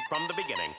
from the beginning.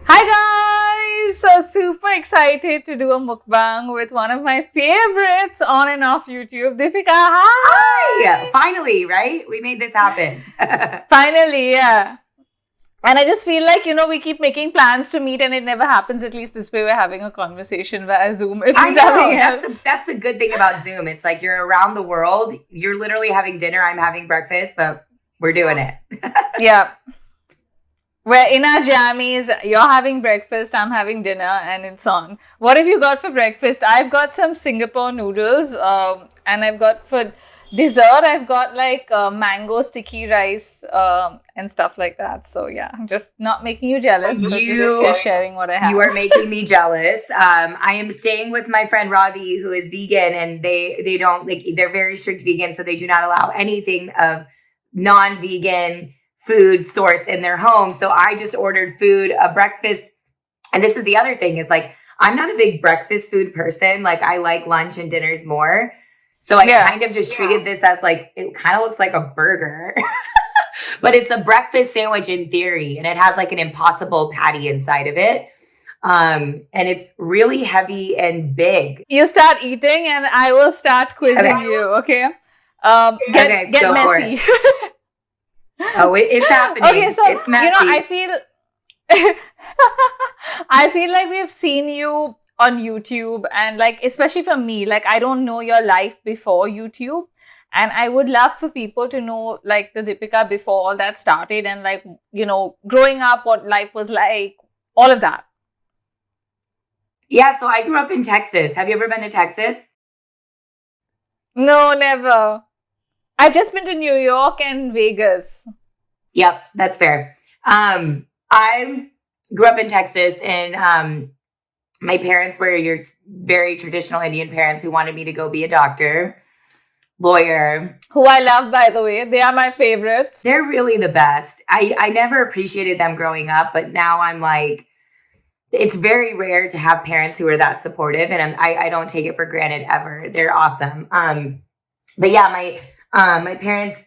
Hi guys! So super excited to do a mukbang with one of my favorites on and off YouTube. Deepica, hi! Hi! Finally, right? We made this happen. Finally, yeah. And I just feel like, we keep making plans to meet and it never happens. At least this way we're having a conversation via Zoom. If I nothing know. else. That's the good thing about Zoom. It's like you're around the world. You're literally having dinner. I'm having breakfast, but we're doing it. Yeah. We're in our jammies, you're having breakfast, I'm having dinner, and it's on. What have you got for breakfast? I've got some Singapore noodles, and I've got for dessert, I've got like mango sticky rice and stuff like that. So yeah, I'm just not making you jealous, but just sharing what I have. You are making me jealous. I am staying with my friend Radhi, who is vegan, and they don't like, they're very strict vegan, so they do not allow anything of non-vegan food sorts in their home. So I just ordered food, a breakfast. And this is the other thing is like, I'm not a big breakfast food person. Like I like lunch and dinners more. So I kind of just treated this as like, it kind of looks like a burger, but it's a breakfast sandwich in theory. And it has like an Impossible patty inside of it. And it's really heavy and big. You start eating and I will start quizzing you. Okay. Get messy. Oh, it's happening. Okay, so it's messy. I feel like we've seen you on YouTube, and like especially for me, like I don't know your life before YouTube, and I would love for people to know like the Deepica before all that started, and like growing up, what life was like, all of that. Yeah, so I grew up in Texas. Have you ever been to Texas? No, never. I've just been to New York and Vegas. Yep, that's fair. I grew up in Texas, and my parents were your very traditional Indian parents who wanted me to go be a doctor, lawyer. Who I love, by the way. They are my favorites. They're really the best. I never appreciated them growing up, but now I'm like, it's very rare to have parents who are that supportive, and I don't take it for granted ever. They're awesome. But yeah, my parents,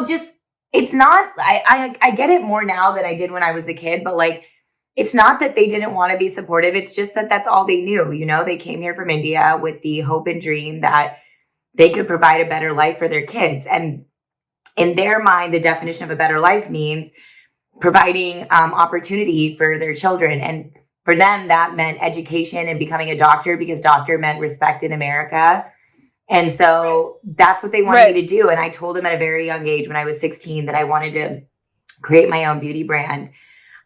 just, it's not, I get it more now than I did when I was a kid, but like, it's not that they didn't want to be supportive. It's just that that's all they knew. They came here from India with the hope and dream that they could provide a better life for their kids. And in their mind, the definition of a better life means providing opportunity for their children. And for them, that meant education and becoming a doctor, because doctor meant respect in America. And so that's what they wanted me to do. And I told them at a very young age, when I was 16, that I wanted to create my own beauty brand.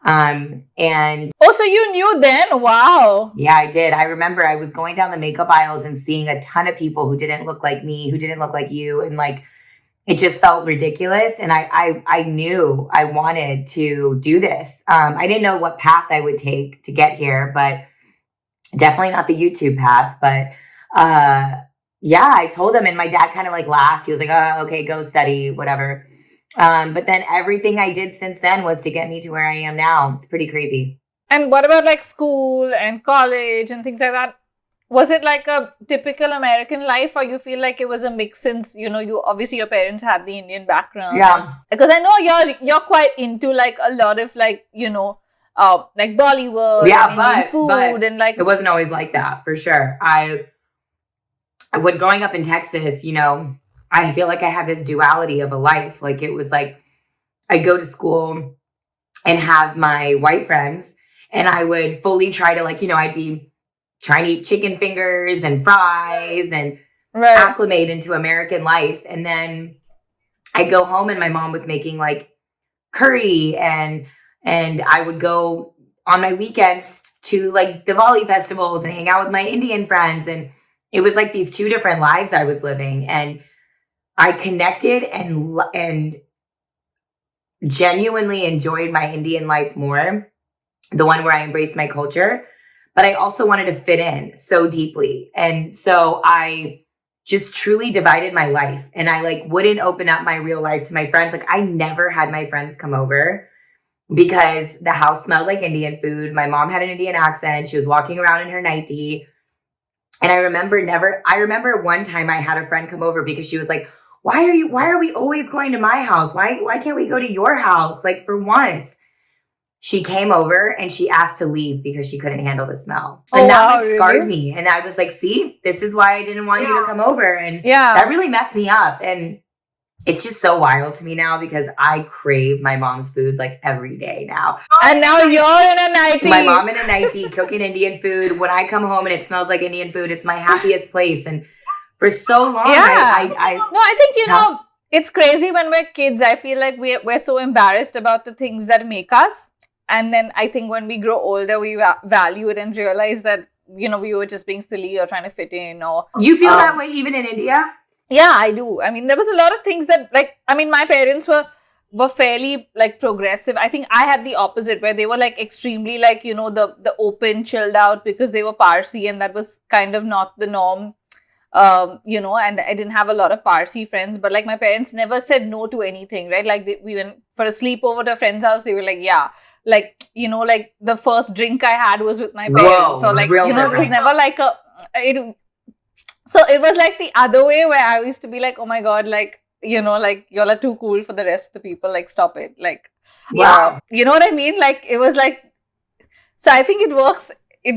And so you knew then? Wow. Yeah, I did. I remember I was going down the makeup aisles and seeing a ton of people who didn't look like me, who didn't look like you. And like, it just felt ridiculous. And I knew I wanted to do this. I didn't know what path I would take to get here, but definitely not the YouTube path. But, yeah, I told him, and my dad kind of like laughed. He was like, oh, okay, go study, whatever. But then everything I did since then was to get me to where I am now. It's pretty crazy. And what about like school and college and things like that? Was it like a typical American life, or you feel like it was a mix, since, you obviously your parents had the Indian background? Yeah. Because I know you're quite into like a lot of like, like Bollywood and Indian food, and like. It wasn't always like that, for sure. When growing up in Texas, I feel like I had this duality of a life. Like it was like, I'd go to school and have my white friends, and I would fully try to like, I'd be trying to eat chicken fingers and fries and acclimate into American life. And then I'd go home and my mom was making like curry, and I would go on my weekends to like Diwali festivals and hang out with my Indian friends. And it was like these two different lives I was living, and I connected and genuinely enjoyed my Indian life more, the one where I embraced my culture, but I also wanted to fit in so deeply. And so I just truly divided my life. And I like wouldn't open up my real life to my friends. Like I never had my friends come over because the house smelled like Indian food. My mom had an Indian accent. She was walking around in her nightie. And I remember one time I had a friend come over because she was like, why are we always going to my house? Why can't we go to your house? Like for once. She came over and she asked to leave because she couldn't handle the smell. And that like scarred me. And I was like, see, this is why I didn't want you to come over. And that really messed me up. And it's just so wild to me now because I crave my mom's food like every day now. And now you're in a nightie. My mom in a nightie cooking Indian food. When I come home and it smells like Indian food, it's my happiest place. And for so long, I think, it's crazy when we're kids. I feel like we're so embarrassed about the things that make us. And then I think when we grow older, we value it and realize that, we were just being silly or trying to fit in. Or you feel that way even in India? Yeah, I do. I mean, there was a lot of things that my parents were fairly like progressive. I think I had the opposite where they were like extremely like, the open, chilled out because they were Parsi and that was kind of not the norm. And I didn't have a lot of Parsi friends, but like my parents never said no to anything, right? Like we went for a sleepover to a friend's house. They were like, yeah. Like, like the first drink I had was with my parents. So like, it was never like so it was like the other way where I used to be like, oh my God, like, like y'all are too cool for the rest of the people. Like, stop it. Like, wow. You know what I mean? Like, it was like, so I think it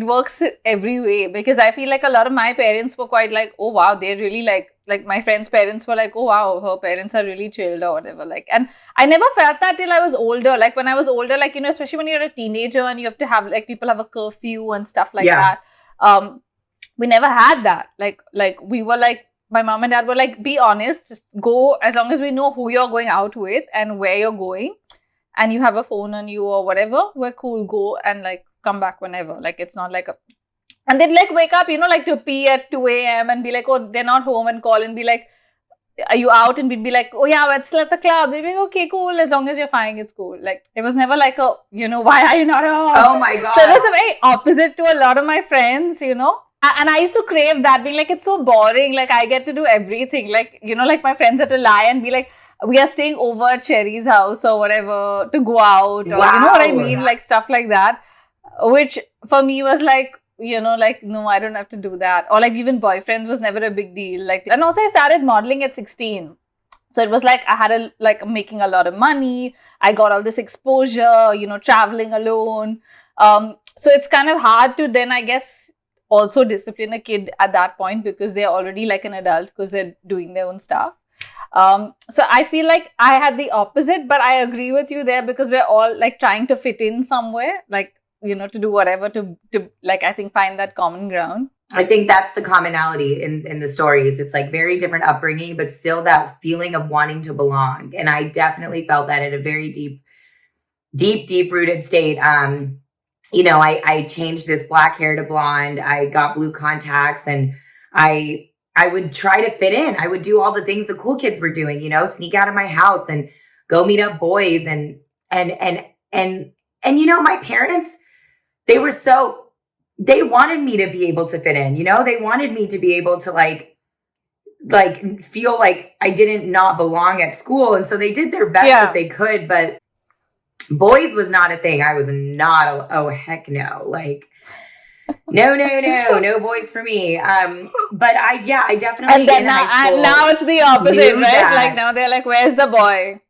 works every way because I feel like a lot of my parents were quite like, oh wow, they're really like my friends' parents were like, oh wow, her parents are really chilled or whatever. Like, and I never felt that till I was older. Like when I was older, like, especially when you're a teenager and you have to have like people have a curfew and stuff like that. We never had that. Like we were like, my mom and dad were like, be honest, just go as long as we know who you're going out with and where you're going and you have a phone on you or whatever, we're cool, go and like come back whenever. Like it's not like and they'd like wake up, like to pee at 2 a.m. and be like, oh, they're not home and call and be like, are you out? And we'd be like, oh yeah, we're still at the club. They'd be like, okay, cool. As long as you're fine, it's cool. Like it was never like why are you not home? Oh my God. So it was a very opposite to a lot of my friends, And I used to crave that, being like, it's so boring. Like I get to do everything. Like, like my friends had to lie and be like, we are staying over at Sherry's house or whatever to go out. Or, wow. You know what I mean? Like stuff like that. Which for me was like, like, no, I don't have to do that. Or like even boyfriends was never a big deal. Like, and also I started modeling at 16. So it was like I had making a lot of money. I got all this exposure, traveling alone. So it's kind of hard to then, I guess, also discipline a kid at that point because they're already like an adult because they're doing their own stuff. So I feel like I had the opposite, but I agree with you there because we're all like trying to fit in somewhere, like, to do whatever to like, I think find that common ground. I think that's the commonality in the stories. It's like very different upbringing, but still that feeling of wanting to belong. And I definitely felt that at a very deep rooted state. I changed this black hair to blonde. I got blue contacts and I would try to fit in. I would do all the things the cool kids were doing, sneak out of my house and go meet up boys and my parents, they wanted me to be able to fit in, they wanted me to be able to like feel like I didn't not belong at school. And so they did their best that they could, but boys was not a thing. I was not, oh heck no. Like, no boys for me. But I definitely. And then now it's the opposite, right? That. Like now they're like, where's the boy?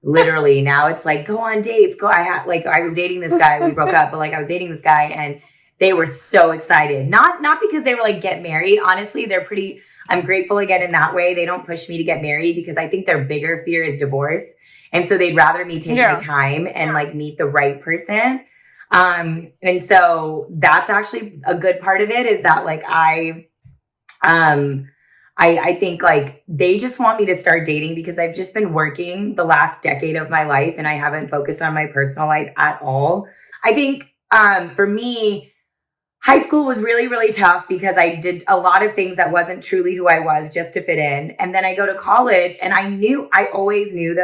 Literally now it's like, go on dates. I was dating this guy. We broke up, but like I was dating this guy and they were so excited. Not because they were like, get married. Honestly, I'm grateful again in that way. They don't push me to get married because I think their bigger fear is divorce. And so they'd rather me take my time and like meet the right person. And so that's actually a good part of it is that like I think like they just want me to start dating because I've just been working the last decade of my life and I haven't focused on my personal life at all. I think for me, high school was really, really tough because I did a lot of things that wasn't truly who I was just to fit in. And then I go to college and I always knew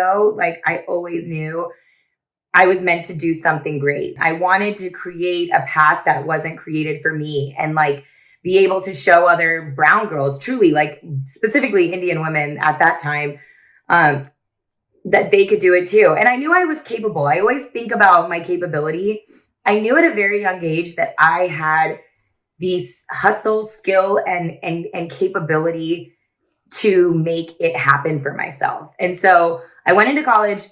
I was meant to do something great. I wanted to create a path that wasn't created for me and like be able to show other brown girls, truly, like specifically Indian women at that time, that they could do it too. And I knew I was capable. I always think about my capability. I knew at a very young age that I had these hustle, skill, and capability to make it happen for myself. And so I went into college,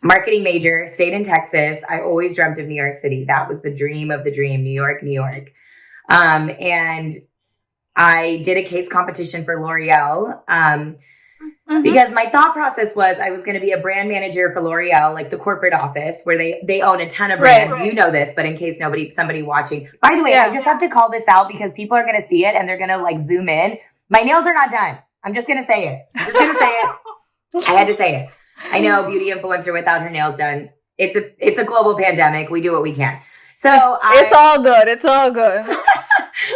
marketing major, stayed in Texas. I always dreamt of New York City. That was the dream of the dream, New York, New York. And I did a case competition for L'Oreal because my thought process was I was going to be a brand manager for L'Oreal, like the corporate office where they own a ton of brands. Right. You know this, but in case somebody watching. By the way, I just have to call this out because people are going to see it and they're going to like zoom in. My nails are not done. I'm just going to say it. I had to say it. I know, beauty influencer without her nails done. It's a global pandemic. We do what we can. So it's all good. It's all good.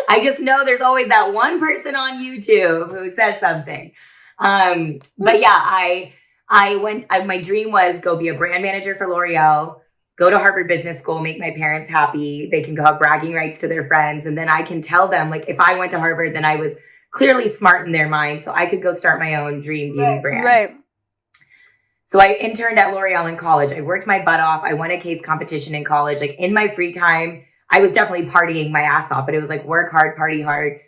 I just know there's always that one person on YouTube who says something. But yeah, my dream was go be a brand manager for L'Oreal, go to Harvard Business School, make my parents happy. They can go have bragging rights to their friends. And then I can tell them, like, if I went to Harvard, then I was clearly smart in their mind. So I could go start my own dream beauty brand. Right. So I interned at L'Oreal in college. I worked my butt off. I won a case competition in college. Like in my free time, I was definitely partying my ass off, but it was like work hard, party hard.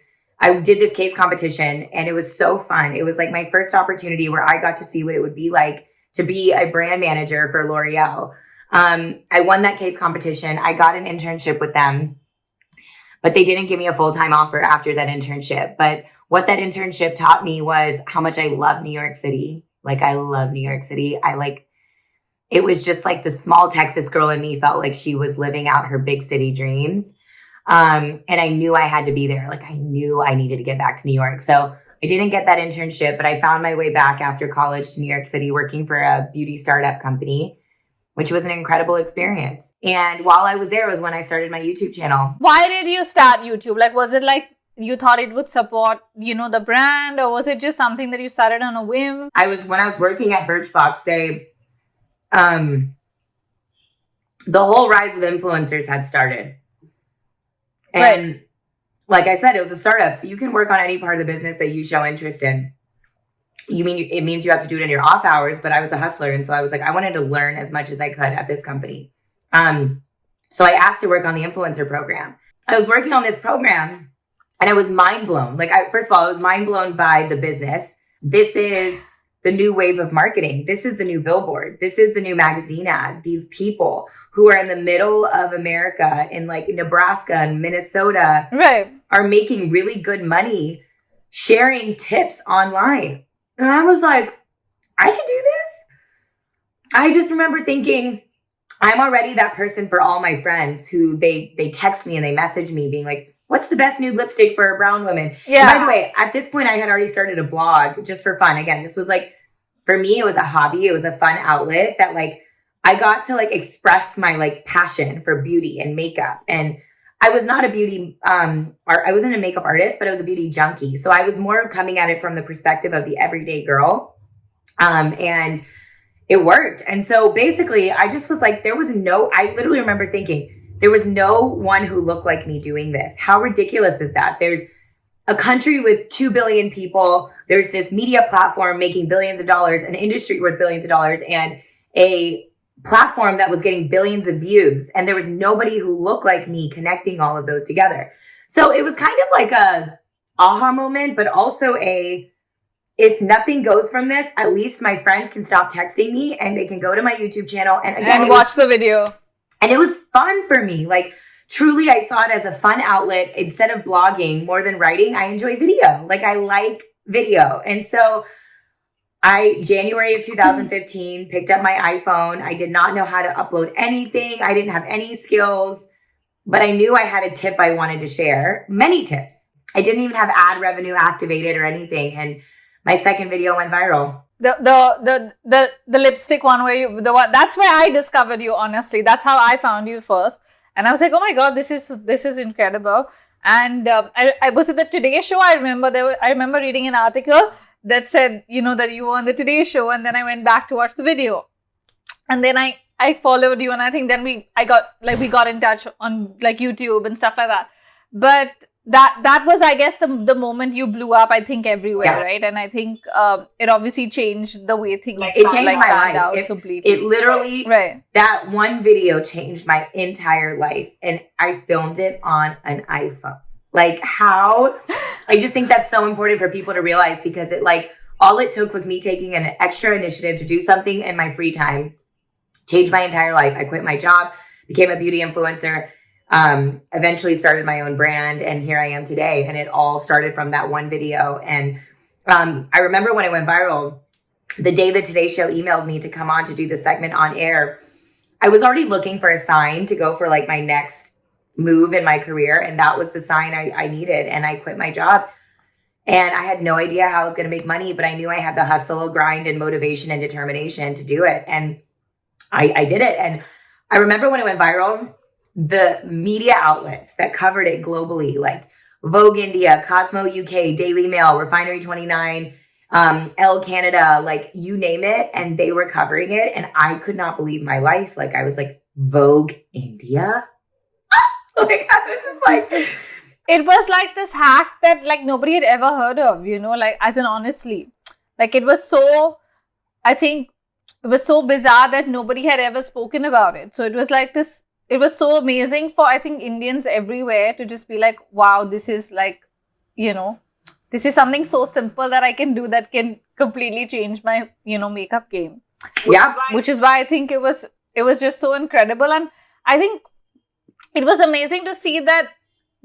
I did this case competition and it was so fun. It was like my first opportunity where I got to see what it would be like to be a brand manager for L'Oreal. I won that case competition. I got an internship with them, but they didn't give me a full-time offer after that internship. But what that internship taught me was how much I love New York City. Like, I love New York City. It was just like the small Texas girl in me felt like she was living out her big city dreams. And I knew I had to be there. Like, I knew I needed to get back to New York. So I didn't get that internship, but I found my way back after college to New York City working for a beauty startup company, which was an incredible experience. And while I was there was when I started my YouTube channel. Why did you start YouTube? Like, was it like you thought it would support, the brand, or was it just something that you started on a whim? When I was working at Birchbox, the whole rise of influencers had started. And like I said, it was a startup. So you can work on any part of the business that you show interest in. It means you have to do it in your off hours, but I was a hustler. And so I was like, I wanted to learn as much as I could at this company. So I asked to work on the influencer program. I was working on this program and I was mind blown. First of all, I was mind blown by the business. This is the new wave of marketing. This is the new billboard. This is the new magazine ad. These people who are in the middle of America in like Nebraska and Minnesota are making really good money sharing tips online. And I was like, I can do this. I just remember thinking, I'm already that person for all my friends who they text me and they message me being like, what's the best nude lipstick for brown women? Yeah. And by the way, at this point, I had already started a blog just for fun. Again, this was like, for me, it was a hobby. It was a fun outlet that like, I got to like express my like passion for beauty and makeup. And I was not a beauty, I wasn't a makeup artist, but I was a beauty junkie. So I was more coming at it from the perspective of the everyday girl. And it worked. And so basically I just was like, I literally remember thinking, there was no one who looked like me doing this. How ridiculous is that? There's a country with 2 billion people. There's this media platform making billions of dollars, an industry worth billions of dollars, and a platform that was getting billions of views. And there was nobody who looked like me connecting all of those together. So it was kind of like a aha moment, but also if nothing goes from this, at least my friends can stop texting me and they can go to my YouTube channel and watch the video. And it was fun for me. Like, truly, I saw it as a fun outlet. Instead of blogging more than writing, I enjoy video. Like, I like video. And so January of 2015, picked up my iPhone. I did not know how to upload anything. I didn't have any skills, but I knew I had a tip I wanted to share. Many tips. I didn't even have ad revenue activated or anything. And my second video went viral. The lipstick one that's where I discovered you, honestly. That's how I found you first. And I was like, oh my God, this is incredible. And I was at the Today Show. I remember reading an article that said, that you were on the Today Show. And then I went back to watch the video. And then I followed you. And I think then we got in touch on like YouTube and stuff like that. But that was, I guess, the moment you blew up, I think, everywhere, Yeah. right? And I think it obviously changed the way things It changed my panned life. out completely. It literally, Right. that one video changed my entire life. And I filmed it on an iPhone. Like, how? I just think that's so important for people to realize, because it, like, all it took was me taking an extra initiative to do something in my free time, changed my entire life. I quit my job, became a beauty influencer, eventually started my own brand, and here I am today. And it all started from that one video. And I remember when it went viral, the day the Today Show emailed me to come on to do the segment on air, I was already looking for a sign to go for like my next move in my career. And that was the sign I needed. And I quit my job. And I had no idea how I was going to make money, but I knew I had the hustle, grind, and motivation and determination to do it. And I did it. And I remember when it went viral, the media outlets that covered it globally, like Vogue India, Cosmo UK, Daily Mail, Refinery 29, Elle Canada, like you name it, and they were covering it. And I could not believe my life. Like, I was like, Vogue India? Like, I was just like... It was like this hack that like nobody had ever heard of, you know, like, as in, honestly, like, it was so, I think it was so bizarre that nobody had ever spoken about it. So it was like this, it was so amazing for, I think, Indians everywhere to just be like, wow, this is like, you know, this is something so simple that I can do that can completely change my, you know, makeup game. Yeah. Which is why I think it was just so incredible. And I think it was amazing to see that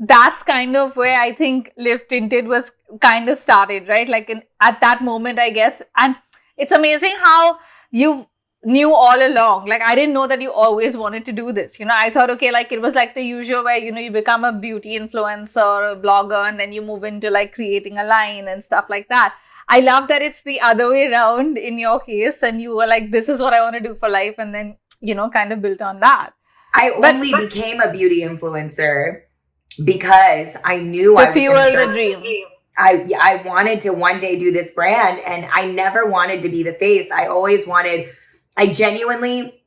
that's kind of where I think Live Tinted was kind of started, right? Like, at that moment, I guess. And it's amazing how you knew all along. Like, I didn't know that you always wanted to do this. You know, I thought, okay, like, it was like the usual where, you know, you become a beauty influencer or a blogger, and then you move into like creating a line and stuff like that. I love that it's the other way around in your case, and you were like, this is what I want to do for life. And then, you know, kind of built on that. I only became a beauty influencer because I knew I was fuel the dream. I wanted to one day do this brand, and I never wanted to be the face. I genuinely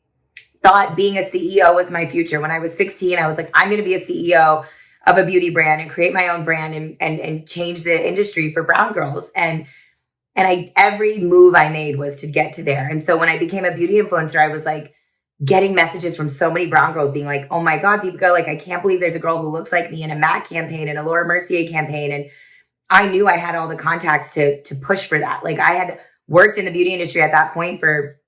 thought being a CEO was my future. When I was 16, I was like, I'm going to be a CEO of a beauty brand and create my own brand and change the industry for brown girls. And every move I made was to get to there. And so when I became a beauty influencer, I was like, getting messages from so many brown girls being like, oh my God, Deepica, like, I can't believe there's a girl who looks like me in a MAC campaign and a Laura Mercier campaign. And I knew I had all the contacts to push for that. Like, I had worked in the beauty industry at that point for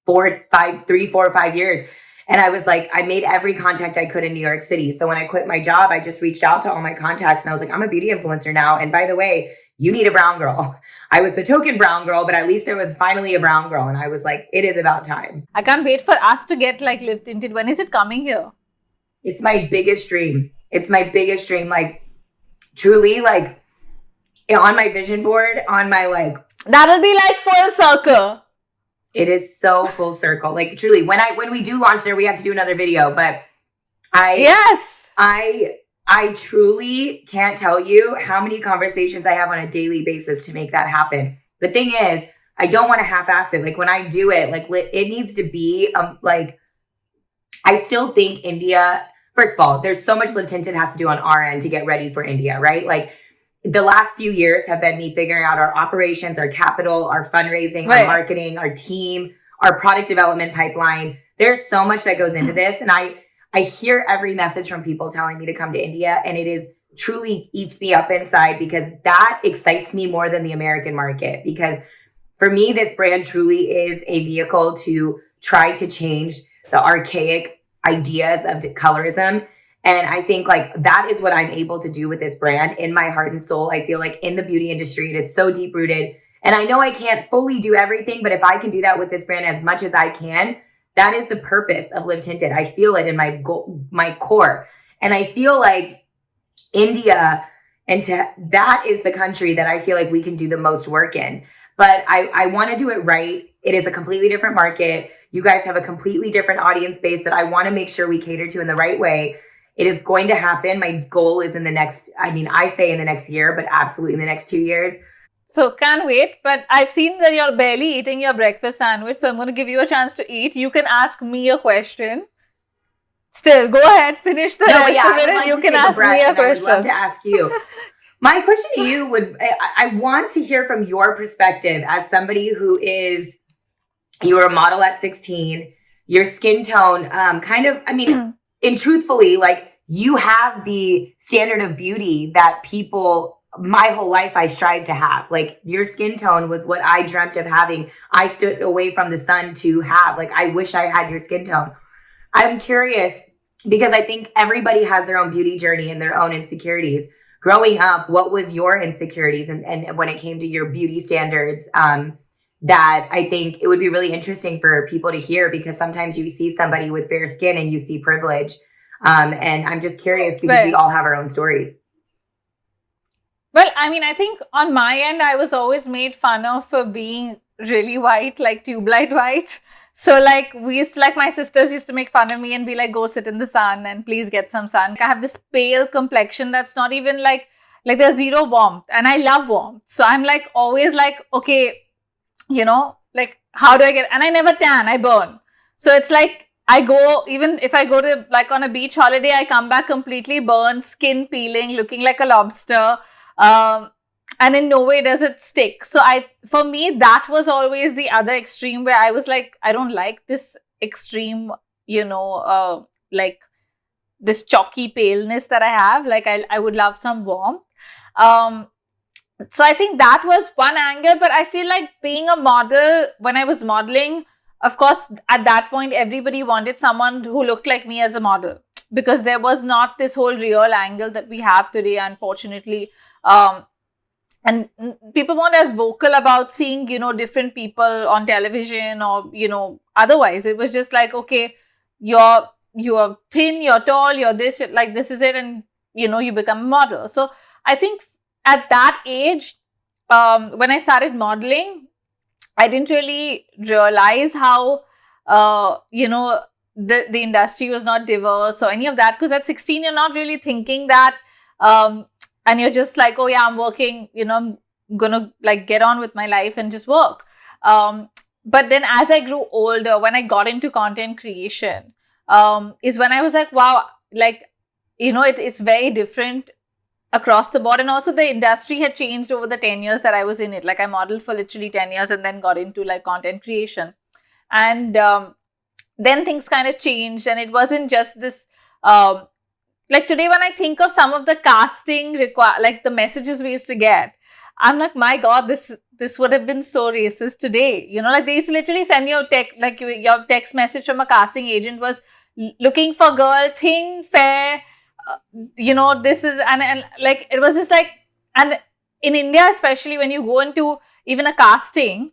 4 or 5 years. And I was like, I made every contact I could in New York City. So when I quit my job, I just reached out to all my contacts and I was like, I'm a beauty influencer now. And by the way, you need a brown girl. I was the token brown girl, but at least there was finally a brown girl. And I was like, it is about time. I can't wait for us to get like Live Tinted. When is it coming here? It's my biggest dream. Like, truly, like, on my vision board, on my, like... That'll be like full circle. It is so full circle. Like, truly, when we do launch there, we have to do another video. But I truly can't tell you how many conversations I have on a daily basis to make that happen. The thing is, I don't want to half-ass it. Like, when I do it, like, it needs to be, like, I still think India, first of all, there's so much Live Tinted has to do on our end to get ready for India, right? Like, the last few years have been me figuring out our operations, our capital, our fundraising, our marketing, our team, our product development pipeline. There's so much that goes into this. And I hear every message from people telling me to come to India, and it is truly eats me up inside, because that excites me more than the American market. Because for me, this brand truly is a vehicle to try to change the archaic ideas of colorism. And I think like that is what I'm able to do with this brand in my heart and soul. I feel like in the beauty industry, it is so deep rooted. And I know I can't fully do everything, but if I can do that with this brand as much as I can, that is the purpose of Live Tinted. I feel it in my core. And I feel like India, that is the country that I feel like we can do the most work in. But I want to do it right. It is a completely different market. You guys have a completely different audience base that I want to make sure we cater to in the right way. It is going to happen. My goal is in the next, I say in the next year, but absolutely in the next 2 years. So can't wait. But I've seen that you're barely eating your breakfast sandwich. So I'm going to give you a chance to eat. You can ask me a question. Still, go ahead, finish the No, but rest yeah, of I it would and like you to can take a ask breath, me a and I would love question. to ask you. My question to you would, I want to hear from your perspective as somebody who is, you were a model at 16, your skin tone, kind of, I mean, and truthfully, like, you have the standard of beauty that people, my whole life, I strive to have. Like, your skin tone was what I dreamt of having. I stood away from the sun to have. Like, I wish I had your skin tone. I'm curious because I think everybody has their own beauty journey and their own insecurities. Growing up, what was your insecurities and when it came to your beauty standards? That I think it would be really interesting for people to hear, because sometimes you see somebody with fair skin and you see privilege. And I'm just curious because we Right. all have our own stories. Well, I mean, I think on my end, I was always made fun of for being really white, like tube light white. So, like, we used to, like, my sisters used to make fun of me and be like, go sit in the sun and please get some sun. I have this pale complexion that's not even like there's zero warmth, and I love warmth. So, I'm like, always like, okay, like, how do I get, and I never tan, I burn. So, it's like, I go, even if I go to, like, on a beach holiday, I come back completely burned, skin peeling, looking like a lobster. And in no way does it stick. So for me, that was always the other extreme, where I was like, I don't like this extreme, like this chalky paleness that I have. Like, I would love some warmth. So I think that was one angle, but I feel like being a model, when I was modeling, of course, at that point, everybody wanted someone who looked like me as a model, because there was not this whole real angle that we have today, unfortunately. And people weren't as vocal about seeing, different people on television or, otherwise. It was just like, okay, you're thin, you're tall, you're this, like, this is it. And, you become a model. So I think at that age, when I started modeling, I didn't really realize how, the industry was not diverse or any of that. Because at 16, you're not really thinking that. And you're just like, oh yeah, I'm working, I'm gonna, like, get on with my life and just work. But then as I grew older, when I got into content creation, is when I was like, wow, like, it's very different across the board. And also the industry had changed over the 10 years that I was in it. Like, I modeled for literally 10 years and then got into, like, content creation. And then things kind of changed, and it wasn't just this, like, today when I think of some of the casting like the messages we used to get, I'm like, my God, this would have been so racist today. Like, they used to literally send you a text, like, your text message from a casting agent was, looking for girl, thin, fair, this is, and like, it was just like, and in India, especially when you go into even a casting,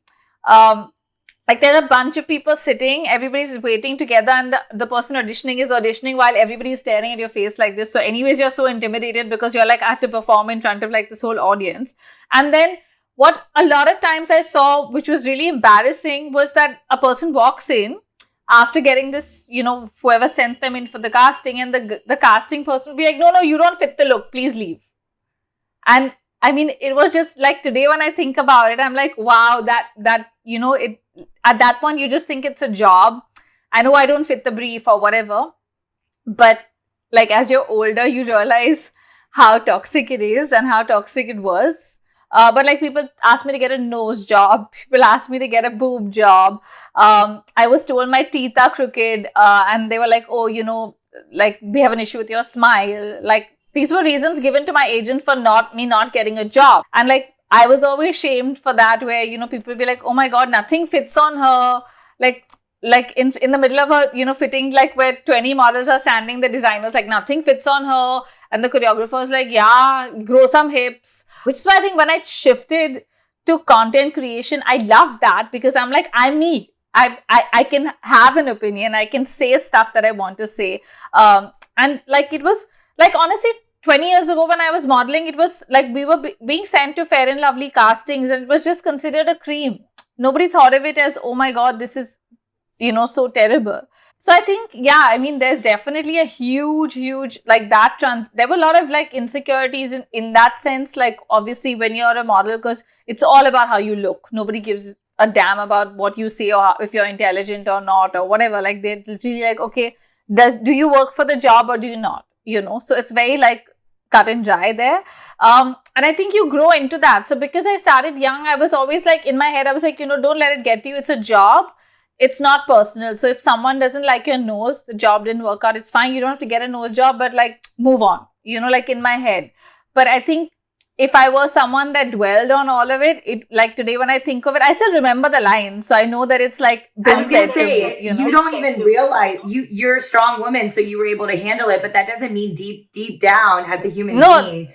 like, there are a bunch of people sitting, everybody's waiting together, and the person auditioning is auditioning while everybody is staring at your face like this. So anyways, you're so intimidated because you're like, I have to perform in front of, like, this whole audience. And then what a lot of times I saw, which was really embarrassing, was that a person walks in after getting this, whoever sent them in for the casting, and the casting person will be like, no, you don't fit the look, please leave. And I mean, it was just like, today when I think about it, I'm like, wow, that it, at that point, you just think it's a job. I know I don't fit the brief or whatever, but, like, as you're older, you realize how toxic it is and how toxic it was. But, like, people asked me to get a nose job. People asked me to get a boob job. I was told my teeth are crooked, and they were like, oh, like, we have an issue with your smile. Like, these were reasons given to my agent for not getting a job. And, like, I was always shamed for that, where, people would be like, oh my God, nothing fits on her. Like in the middle of her, fitting, like, where 20 models are standing, the designer's like, nothing fits on her. And the choreographer's like, yeah, grow some hips. Which is why I think when I shifted to content creation, I love that, because I'm like, I'm me. I can have an opinion. I can say stuff that I want to say. And, like, it was, like, honestly, 20 years ago when I was modeling, it was like we were being sent to Fair and Lovely castings, and it was just considered a cream. Nobody thought of it as, oh my God, this is, so terrible. So I think, yeah, I mean, there's definitely a huge, like, that there were a lot of, like, insecurities in that sense. Like, obviously, when you're a model, because it's all about how you look. Nobody gives a damn about what you say or if you're intelligent or not or whatever. Like, they're literally like, okay, do you work for the job or do you not? So it's very like cut and dry there. And I think you grow into that. So because I started young, I was always like, in my head, I was like, don't let it get to you. It's a job. It's not personal. So if someone doesn't like your nose, the job didn't work out, it's fine. You don't have to get a nose job, but like move on, like in my head. But I think if I was someone that dwelled on all of it, like today when I think of it, I still remember the line. So I know that it's like been said to me. You don't even realize you're a strong woman, so you were able to handle it. But that doesn't mean deep down as a human being,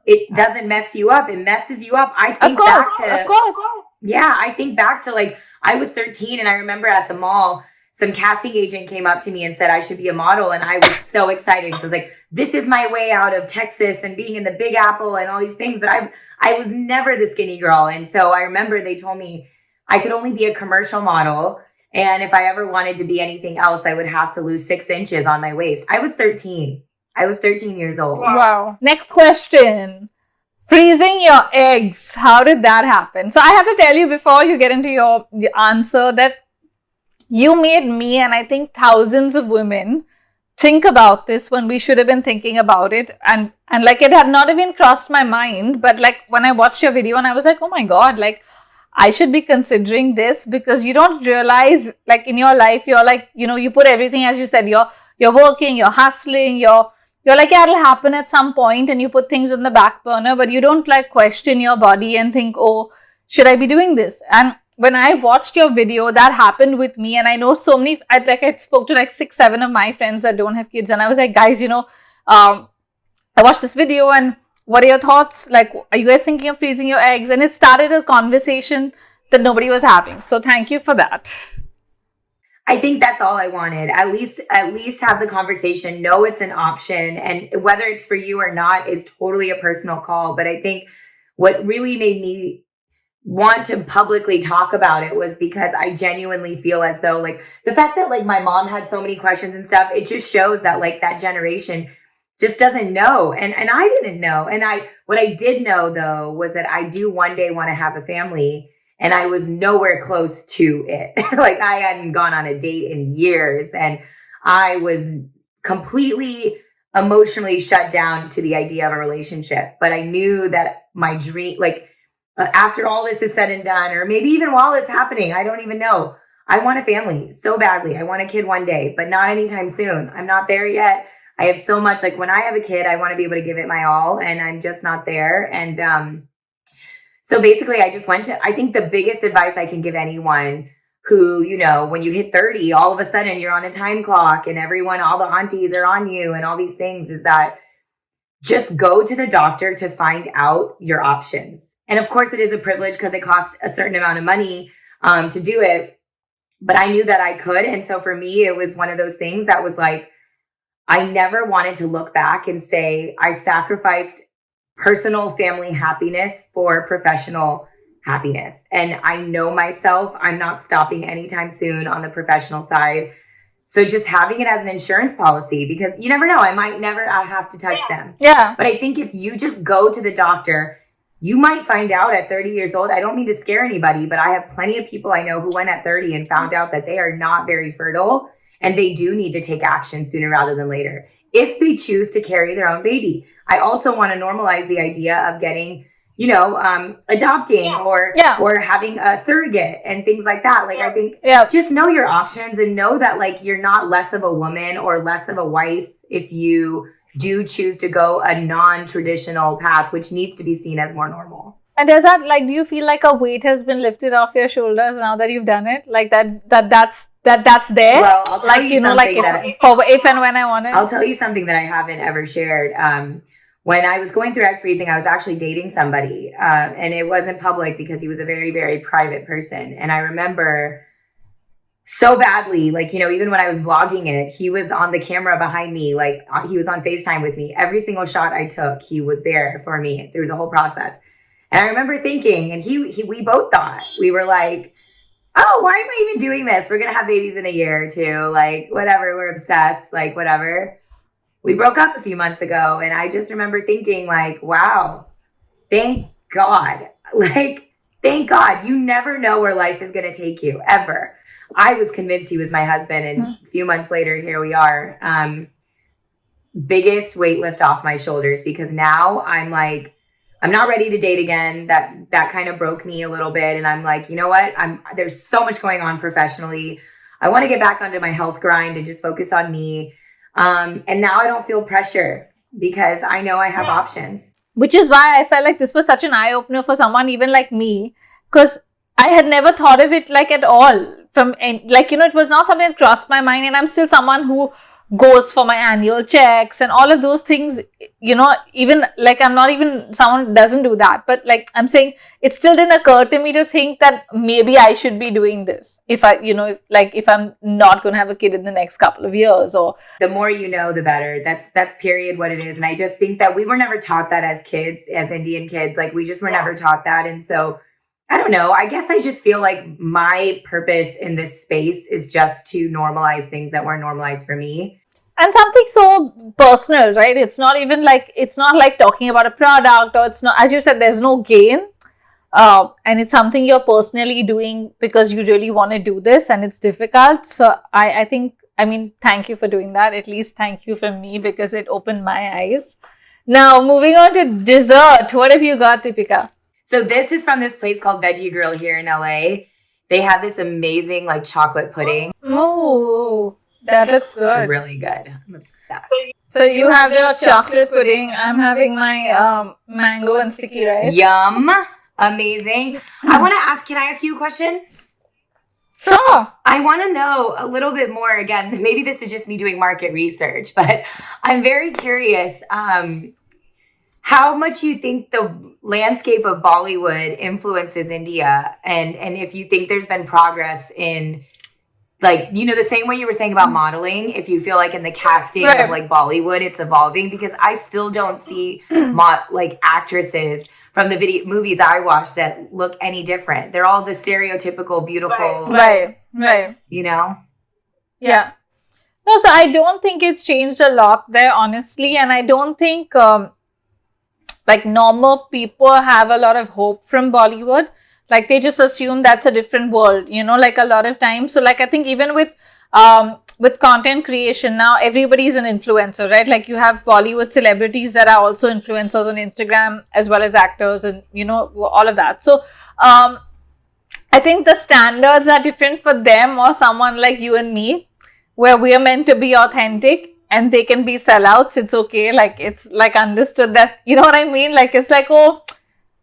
it doesn't mess you up. It messes you up. I think of course. Yeah, I think back to like I was 13 and I remember at the mall, some casting agent came up to me and said I should be a model. And I was so excited. So I was like, this is my way out of Texas and being in the Big Apple and all these things. But I was never the skinny girl. And so I remember they told me I could only be a commercial model. And if I ever wanted to be anything else, I would have to lose 6 inches on my waist. I was 13. I was 13 years old. Wow. Next question. Freezing your eggs. How did that happen? So I have to tell you before you get into your answer that you made me and I think thousands of women think about this when we should have been thinking about it. And like it had not even crossed my mind. But like when I watched your video and I was like, oh my God, like I should be considering this, because you don't realize like in your life, you're like, you put everything, as you said, you're working, you're hustling, you're like, yeah, it'll happen at some point, and you put things on the back burner, but you don't like question your body and think, oh, should I be doing this? And when I watched your video, that happened with me. And I know so many, I spoke to like 6, 7 of my friends that don't have kids. And I was like, guys, I watched this video and what are your thoughts? Like, are you guys thinking of freezing your eggs? And it started a conversation that nobody was having. So thank you for that. I think that's all I wanted. At least have the conversation, know it's an option, and whether it's for you or not is totally a personal call. But I think what really made me want to publicly talk about it was because I genuinely feel as though like the fact that like my mom had so many questions and stuff, it just shows that like that generation just doesn't know. And I didn't know. And what I did know though was that I do one day want to have a family. And I was nowhere close to it. Like I hadn't gone on a date in years. And I was completely emotionally shut down to the idea of a relationship. But I knew that my dream, like after all this is said and done, or maybe even while it's happening, I don't even know. I want a family so badly. I want a kid one day, but not anytime soon. I'm not there yet. I have so much, like when I have a kid, I want to be able to give it my all, and I'm just not there. And, so basically, I think the biggest advice I can give anyone who, when you hit 30, all of a sudden you're on a time clock and all the aunties are on you and all these things, is that just go to the doctor to find out your options. And of course, it is a privilege because it costs a certain amount of money to do it. But I knew that I could. And so for me, it was one of those things that was like, I never wanted to look back and say I sacrificed personal family happiness for professional happiness. And I know myself, I'm not stopping anytime soon on the professional side. So just having it as an insurance policy, because you never know, I might never have to touch them. Yeah. But I think if you just go to the doctor, you might find out at 30 years old. I don't mean to scare anybody, but I have plenty of people I know who went at 30 and found out that they are not very fertile, and they do need to take action sooner rather than later if they choose to carry their own baby. I also want to normalize the idea of getting, adopting or having a surrogate and things like that. Like, I think just know your options and know that like you're not less of a woman or less of a wife if you do choose to go a non-traditional path, which needs to be seen as more normal. And does that, like, do you feel like a weight has been lifted off your shoulders now that you've done it? Like that's there? Well, I'll tell you something for if and when I want it. I'll tell you something that I haven't ever shared. When I was going through egg freezing, I was actually dating somebody, and it wasn't public because he was a very, very private person. And I remember so badly, like, even when I was vlogging it, he was on the camera behind me, like he was on FaceTime with me. Every single shot I took, he was there for me through the whole process. And I remember thinking, and we both thought, we were like, oh, why am I even doing this? We're going to have babies in a year or two. Like, whatever, we're obsessed, like, whatever. We broke up a few months ago. And I just remember thinking like, wow, thank God. Like, thank God. You never know where life is going to take you, ever. I was convinced he was my husband, and a few months later, here we are. Biggest weight lift off my shoulders, because now I'm like, I'm not ready to date again. That kind of broke me a little bit, and I'm like, you know what? There's so much going on professionally. I want to get back onto my health grind and just focus on me. And now I don't feel pressure because I know I have options. Which is why I felt like this was such an eye-opener for someone even like me, because I had never thought of it like at all. It was not something that crossed my mind, and I'm still someone who goes for my annual checks and all of those things, even like I'm not even someone who doesn't do that. But like I'm saying, it still didn't occur to me to think that maybe I should be doing this if if I'm not going to have a kid in the next couple of years. Or the more you know, the better. That's period what it is. And I just think that we were never taught that as kids, as Indian kids. Like we just were never taught that. And so I don't know. I guess I just feel like my purpose in this space is just to normalize things that weren't normalized for me. And something so personal, right? It's not like talking about a product, or it's not, as you said, there's no gain. And it's something you're personally doing because you really want to do this, and it's difficult. So I think, thank you for doing that. At least thank you from me, because it opened my eyes. Now, moving on to dessert. What have you got, Deepica? So this is from this place called Veggie Grill here in LA. They have this amazing like chocolate pudding. Oh, that looks good. It's really good. I'm obsessed. So you have your chocolate pudding. I'm having my mango and sticky rice. Yum. Amazing. Can I ask you a question? Sure. I want to know a little bit more. Again, maybe this is just me doing market research, but I'm very curious. How much you think the landscape of Bollywood influences India, and if you think there's been progress in, like, the same way you were saying about modeling, if you feel like in the casting of like Bollywood, it's evolving, because I still don't see actresses from the movies I watched that look any different. They're all the stereotypical, beautiful, right. Yeah. No, so I don't think it's changed a lot there, honestly, and I don't think normal people have a lot of hope from Bollywood. Like they just assume that's a different world, like a lot of times. So like I think even with content creation now, everybody's an influencer, right? Like you have Bollywood celebrities that are also influencers on Instagram, as well as actors, and all of that. So I think the standards are different for them or someone like you and me, where we are meant to be authentic. And they can be sellouts. It's okay. Like, it's like understood that, you know what I mean? Like, it's like, oh,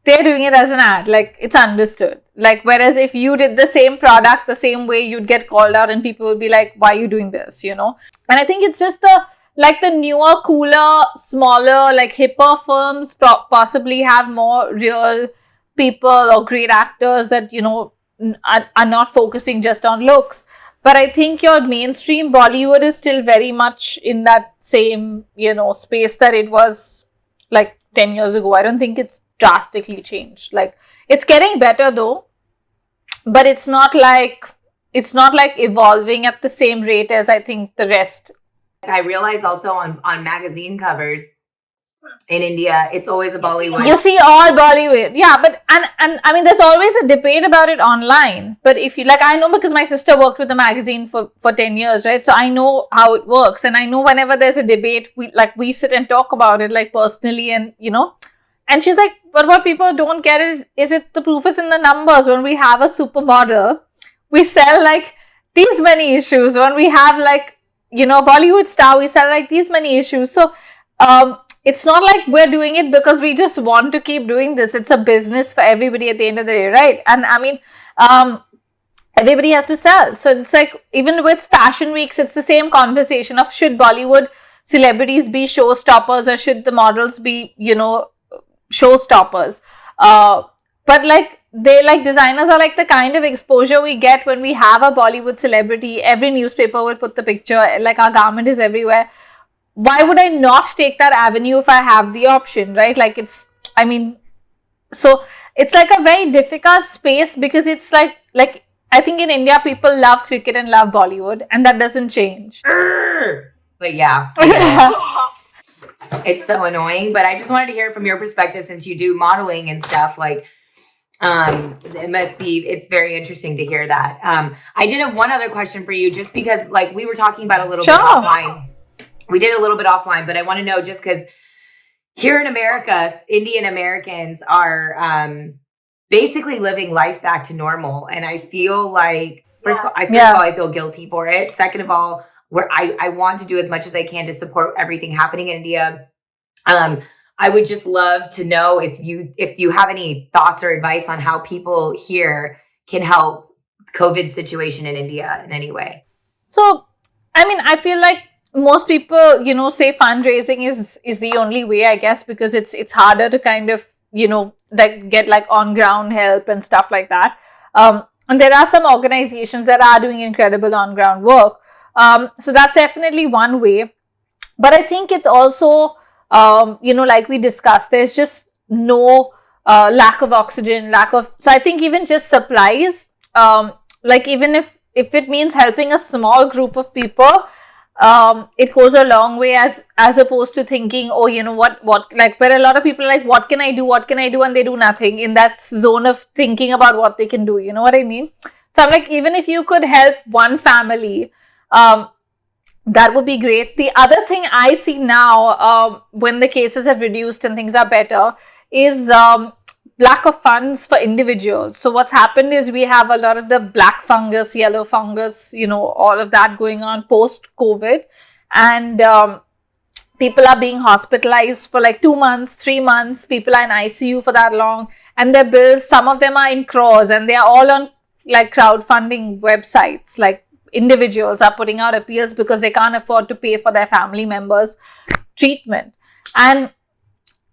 they're doing it as an ad. Like, it's understood. Like, whereas if you did the same product the same way, you'd get called out and people would be like, why are you doing this? And I think it's just the newer, cooler, smaller, like hipper films possibly have more real people or great actors that, are not focusing just on looks. But I think your mainstream Bollywood is still very much in that same, space that it was like 10 years ago. I don't think it's drastically changed. Like, it's getting better though, but it's not like evolving at the same rate as I think the rest. I realize also on magazine covers in India, it's always a Bollywood. You see all Bollywood. Yeah, but and there's always a debate about it online. But if you I know, because my sister worked with a magazine for 10 years, right? So I know how it works. And I know whenever there's a debate, we sit and talk about it like personally, and and she's like, but what people don't get is it the proof is in the numbers. When we have a supermodel, we sell like these many issues. When we have Bollywood star, we sell like these many issues. So it's not like we're doing it because we just want to keep doing this. It's a business for everybody at the end of the day, right? And everybody has to sell. So it's like, even with fashion weeks, it's the same conversation of should Bollywood celebrities be showstoppers or should the models be, showstoppers? But designers are like the kind of exposure we get when we have a Bollywood celebrity. Every newspaper will put the picture, like our garment is everywhere. Why would I not take that avenue if I have the option, right? So it's like a very difficult space, because it's like I think in India, people love cricket and love Bollywood, and that doesn't change. But yeah. It's so annoying, but I just wanted to hear from your perspective, since you do modeling and stuff, like, It's very interesting to hear that. I did have one other question for you, just because like we were talking about a little Sure. bit offline. We did a little bit offline, but I want to know, just because here in America, Indian Americans are basically living life back to normal. And I feel like, first of all, I feel guilty for it. Second of all, where I want to do as much as I can to support everything happening in India. I would just love to know if you have any thoughts or advice on how people here can help COVID situation in India in any way. So, I mean, I feel like most people, say fundraising is the only way, I guess, because it's harder to kind of, like get like on ground help and stuff like that. And there are some organizations that are doing incredible on ground work. So that's definitely one way. But I think it's also, like we discussed, there's just no lack of oxygen, so I think even just supplies, like even if it means helping a small group of people, it goes a long way as opposed to thinking, oh, what, like where a lot of people are like, what can I do? And they do nothing in that zone of thinking about what they can do. You know what I mean? So I'm like, even if you could help one family, that would be great. The other thing I see now, when the cases have reduced and things are better, is lack of funds for individuals. So what's happened is we have a lot of the black fungus, yellow fungus, all of that going on post-COVID. And people are being hospitalized for like 2 months, 3 months. People are in ICU for that long. And their bills, some of them are in crores, and they are all on like crowdfunding websites. Like individuals are putting out appeals because they can't afford to pay for their family members' treatment. And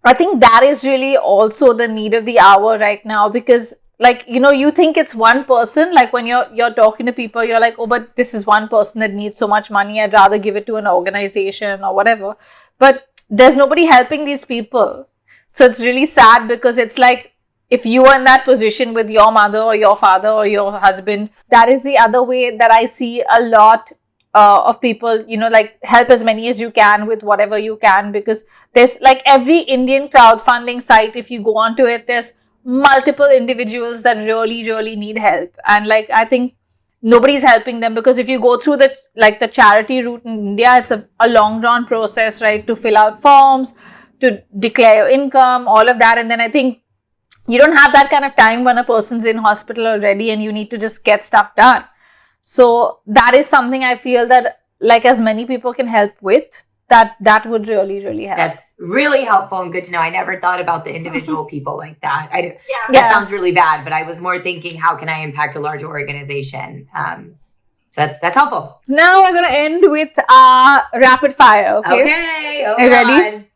I think that is really also the need of the hour right now, because like, you think it's one person, like when you're talking to people, you're like, oh, but this is one person that needs so much money. I'd rather give it to an organization or whatever. But there's nobody helping these people. So it's really sad, because it's like, if you are in that position with your mother or your father or your husband, that is the other way that I see a lot of people, like help as many as you can with whatever you can, because there's like every Indian crowdfunding site, if you go onto it, there's multiple individuals that really, really need help. And like, I think nobody's helping them, because if you go through the charity route in India, it's a long drawn process, right? To fill out forms, to declare your income, all of that. And then I think you don't have that kind of time when a person's in hospital already and you need to just get stuff done. So that is something I feel that like as many people can help with, that would really, really help. That's really helpful and good to know. I never thought about the individual people like that. That sounds really bad, but I was more thinking, how can I impact a larger organization? So that's helpful. Now we're going to end with rapid fire. Okay. Oh, are you ready?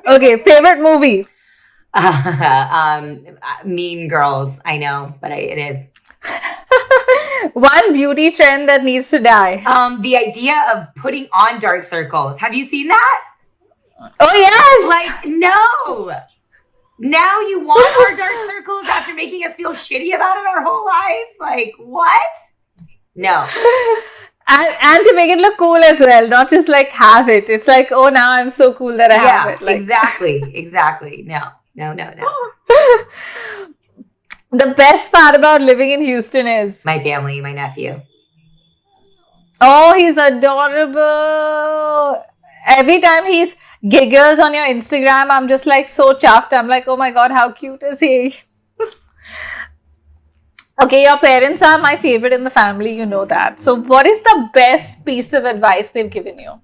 Okay. Favorite movie? Mean Girls. I know, but it is. One beauty trend that needs to die. The idea of putting on dark circles. Have you seen that? Oh yes. Like, no. Now you want our dark circles after making us feel shitty about it our whole lives? Like, what? No. And to make it look cool as well, not just like have it. It's like, oh, now I'm so cool that I have it. Like, exactly. No. The best part about living in Houston is my family, my nephew. Oh, he's adorable. Every time he's giggles on your Instagram, I'm just like so chuffed. I'm like, oh my God, how cute is he? Okay, your parents are my favorite in the family, you know that. So what is the best piece of advice they've given you?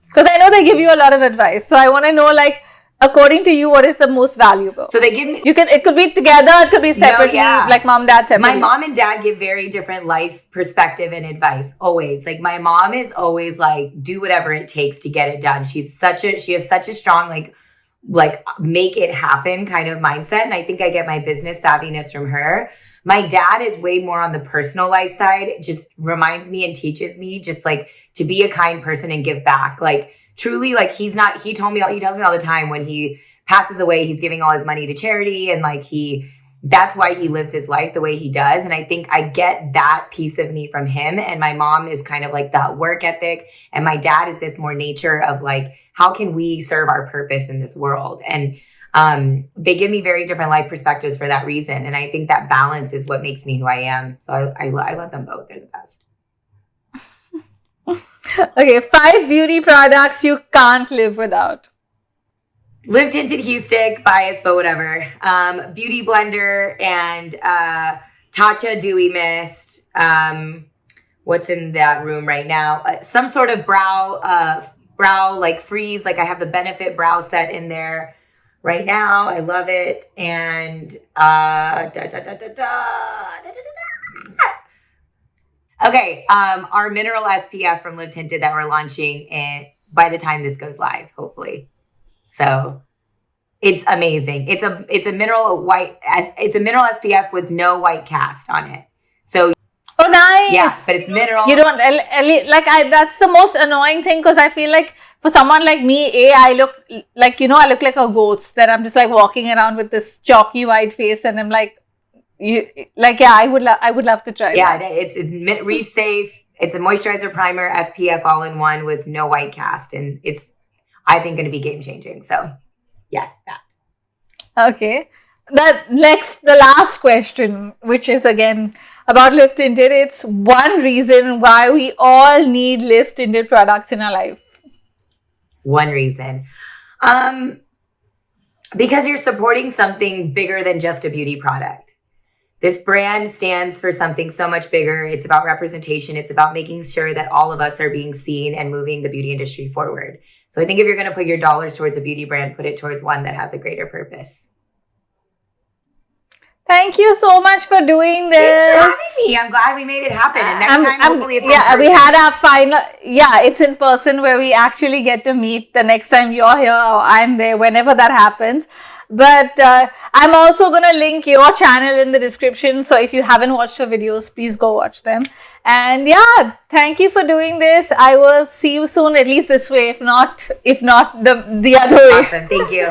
Because I know they give you a lot of advice. So I want to know, like, according to you, what is the most valuable? So they give me... It could be together, it could be separately, like mom, dad separately. My mom and dad give very different life perspective and advice, always. Like, my mom is always like, do whatever it takes to get it done. She has such a strong, like make it happen kind of mindset. And I think I get my business savviness from her. My dad is way more on the personal life side. It just reminds me and teaches me just like to be a kind person and give back. Like, truly, like he tells me all the time when he passes away, he's giving all his money to charity, and like that's why he lives his life the way he does. And I think I get that piece of me from him. And my mom is kind of like that work ethic, and my dad is this more nature of like, how can we serve our purpose in this world? And They give me very different life perspectives for that reason. And I think that balance is what makes me who I am. So I love them both. They're the best. Okay, 5 beauty products you can't live without. Lip tinted Hue Stick, biased, but whatever. Beauty blender and Tatcha Dewy Mist. What's in that room right now? Some sort of brow like freeze. Like I have the Benefit brow set in there right now. I love it. And okay, our mineral SPF from Lip Tinted that we're launching by the time this goes live, hopefully. So it's amazing. It's a mineral SPF with no white cast on it. So oh, nice. Yeah, but it's mineral. You don't that's the most annoying thing, because I feel like for someone like me, I look like, I look like a ghost, that I'm just like walking around with this chalky white face, and I'm like, I would love to try. Yeah, that. It's reef safe. It's a moisturizer, primer, SPF all in one with no white cast, and it's, I think, going to be game changing. So yes, that. Okay. The last question, which is again about Lip Tinted. It's one reason why we all need Lip Tinted products in our life. One reason. Because you're supporting something bigger than just a beauty product. This brand stands for something so much bigger. It's about representation. It's about making sure that all of us are being seen and moving the beauty industry forward. So I think if you're going to put your dollars towards a beauty brand, put it towards one that has a greiner purpose. Thank you so much for doing this. Thanks for having me. I'm glad we made it happen. And next time, hopefully it's in person. We had our final, it's in person, where we actually get to meet the next time you're here or I'm there, whenever that happens. But I'm also going to link your channel in the description. So if you haven't watched her videos, please go watch them. And thank you for doing this. I will see you soon, at least this way, if not the other way. Awesome. Thank you.